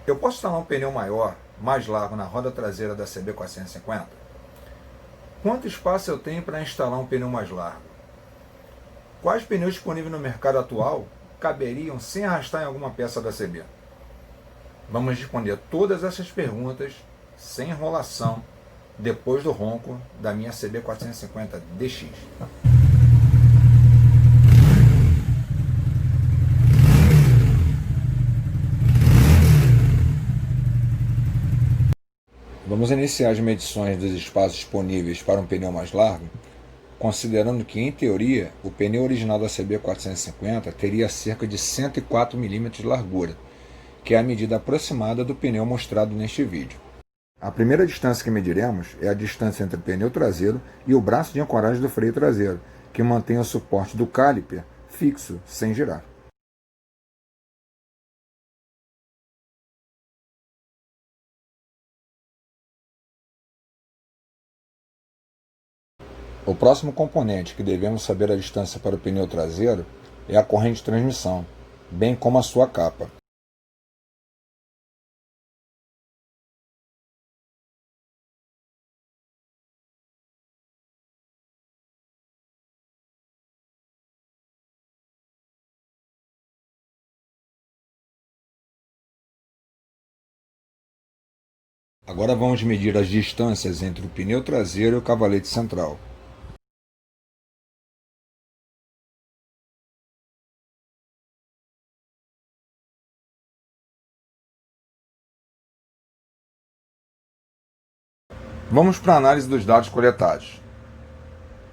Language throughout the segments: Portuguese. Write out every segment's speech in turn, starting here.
Eu posso instalar um pneu maior, mais largo na roda traseira da CB450? Quanto espaço eu tenho para instalar um pneu mais largo? Quais pneus disponíveis no mercado atual caberiam sem arrastar em alguma peça da CB? Vamos responder todas essas perguntas sem enrolação depois do ronco da minha CB450 DX. Vamos iniciar as medições dos espaços disponíveis para um pneu mais largo, considerando que, em teoria, o pneu original da CB450 teria cerca de 104 mm de largura, que é a medida aproximada do pneu mostrado neste vídeo. A primeira distância que mediremos é a distância entre o pneu traseiro e o braço de ancoragem do freio traseiro, que mantém o suporte do caliper fixo, sem girar. O próximo componente que devemos saber a distância para o pneu traseiro é a corrente de transmissão, bem como a sua capa. Agora vamos medir as distâncias entre o pneu traseiro e o cavalete central. Vamos para a análise dos dados coletados.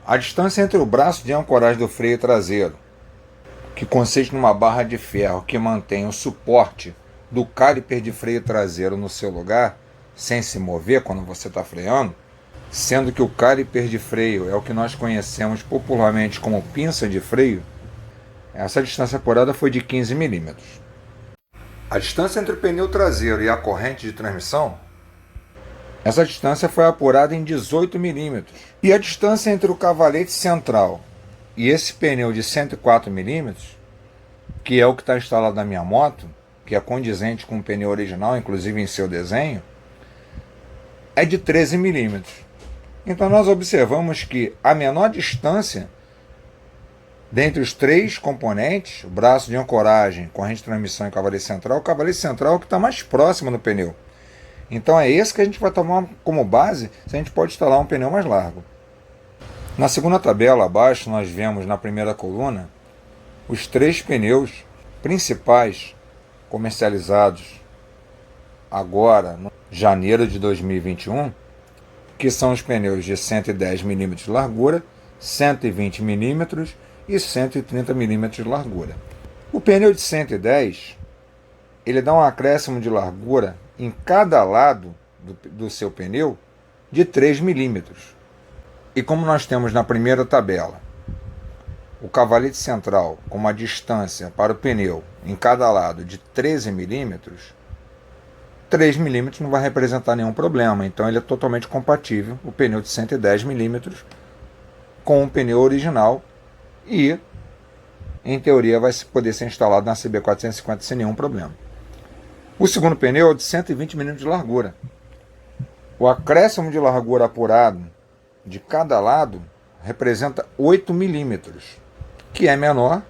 A distância entre o braço de ancoragem do freio traseiro, que consiste numa barra de ferro que mantém o suporte do caliper de freio traseiro no seu lugar, sem se mover quando você está freando, sendo que o caliper de freio é o que nós conhecemos popularmente como pinça de freio, essa distância apurada foi de 15 mm. A distância entre o pneu traseiro e a corrente de transmissão, essa distância foi apurada em 18 mm. E a distância entre o cavalete central e esse pneu de 104 mm, que é o que está instalado na minha moto, que é condizente com o pneu original, inclusive em seu desenho, é de 13 mm. Então nós observamos que a menor distância dentre os três componentes, o braço de ancoragem, corrente de transmissão e o cavalete central é o que está mais próximo do pneu. Então é esse que a gente vai tomar como base se a gente pode instalar um pneu mais largo. Na segunda tabela abaixo nós vemos na primeira coluna os três pneus principais comercializados agora, no janeiro de 2021, que são os pneus de 110 mm de largura, 120 mm e 130 mm de largura. O pneu de 110, ele dá um acréscimo de largura em cada lado do seu pneu de 3 mm. E como nós temos na primeira tabela o cavalete central com uma distância para o pneu em cada lado de 13 mm, 3 mm não vai representar nenhum problema, então ele é totalmente compatível, o pneu de 110 mm, com o pneu original e, em teoria, vai poder ser instalado na CB450 sem nenhum problema. O segundo pneu é de 120 mm de largura. O acréscimo de largura apurado de cada lado representa 8 mm, que é menor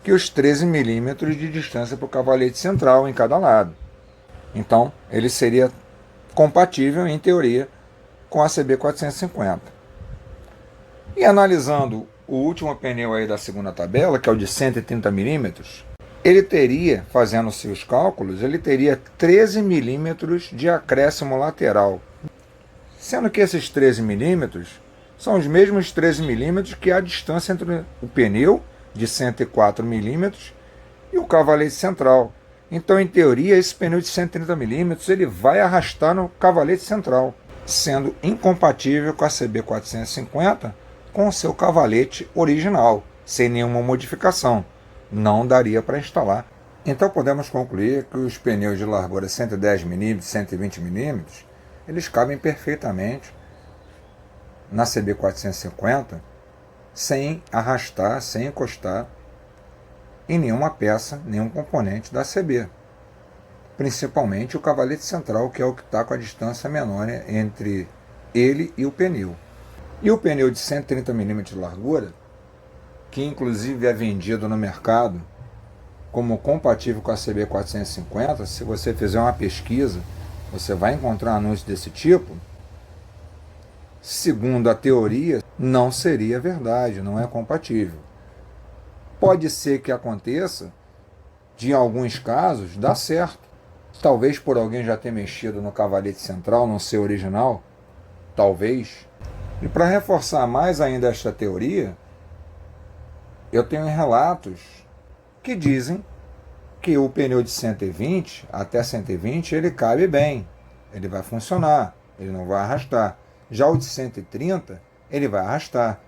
que os 13 mm de distância para o cavalete central em cada lado. Então, ele seria compatível, em teoria, com a CB450. E analisando o último pneu aí da segunda tabela, que é o de 130 mm, ele teria, fazendo seus cálculos, ele teria 13 mm de acréscimo lateral. Sendo que esses 13 mm são os mesmos 13 mm que a distância entre o pneu, de 104 mm, e o cavalete central. Então, em teoria, esse pneu de 130 mm ele vai arrastar no cavalete central, sendo incompatível com a CB450 com o seu cavalete original, sem nenhuma modificação. Não daria para instalar. Então podemos concluir que os pneus de largura 110 mm, 120 mm, eles cabem perfeitamente na CB450 sem arrastar, sem encostar em nenhuma peça, nenhum componente da CB. principalmente o cavalete central, que é o que está com a distância menor entre ele e o pneu. E o pneu de 130 mm de largura, que inclusive é vendido no mercado como compatível com a CB 450, se você fizer uma pesquisa, você vai encontrar anúncios desse tipo. Segundo a teoria, não seria verdade, não é compatível. Pode ser que aconteça de, em alguns casos, dar certo. Talvez por alguém já ter mexido no cavalete central, não ser original. Talvez. E para reforçar mais ainda esta teoria, eu tenho relatos que dizem que o pneu de 120 até 120 ele cabe bem, ele vai funcionar, ele não vai arrastar. Já o de 130 ele vai arrastar.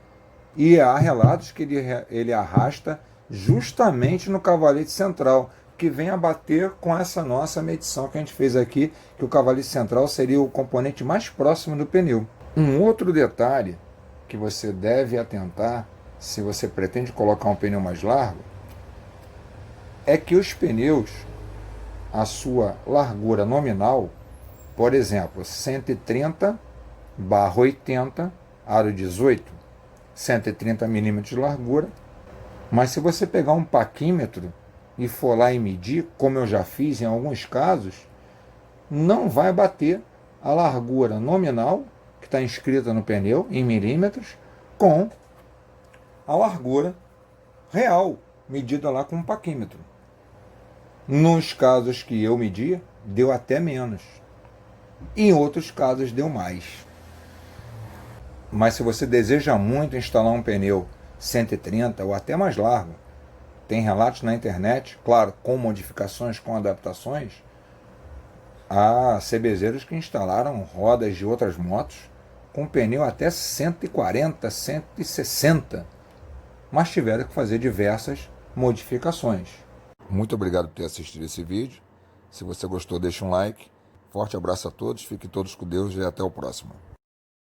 E há relatos que ele arrasta justamente no cavalete central, que vem a bater com essa nossa medição que a gente fez aqui, que o cavalete central seria o componente mais próximo do pneu. Um outro detalhe que você deve atentar se você pretende colocar um pneu mais largo é que os pneus, a sua largura nominal, por exemplo, 130/80, aro 18, 130 mm de largura, mas se você pegar um paquímetro e for lá e medir, como eu já fiz em alguns casos, não vai bater a largura nominal, que está inscrita no pneu, em milímetros, com a largura real, medida lá com um paquímetro. Nos casos que eu media, deu até menos. Em outros casos, deu mais. Mas se você deseja muito instalar um pneu 130 ou até mais largo, tem relatos na internet, claro, com modificações, com adaptações, há CBZeros que instalaram rodas de outras motos com pneu até 140, 160, mas tiveram que fazer diversas modificações. Muito obrigado por ter assistido esse vídeo. Se você gostou, deixa um like. Forte abraço a todos, fiquem todos com Deus e até o próximo.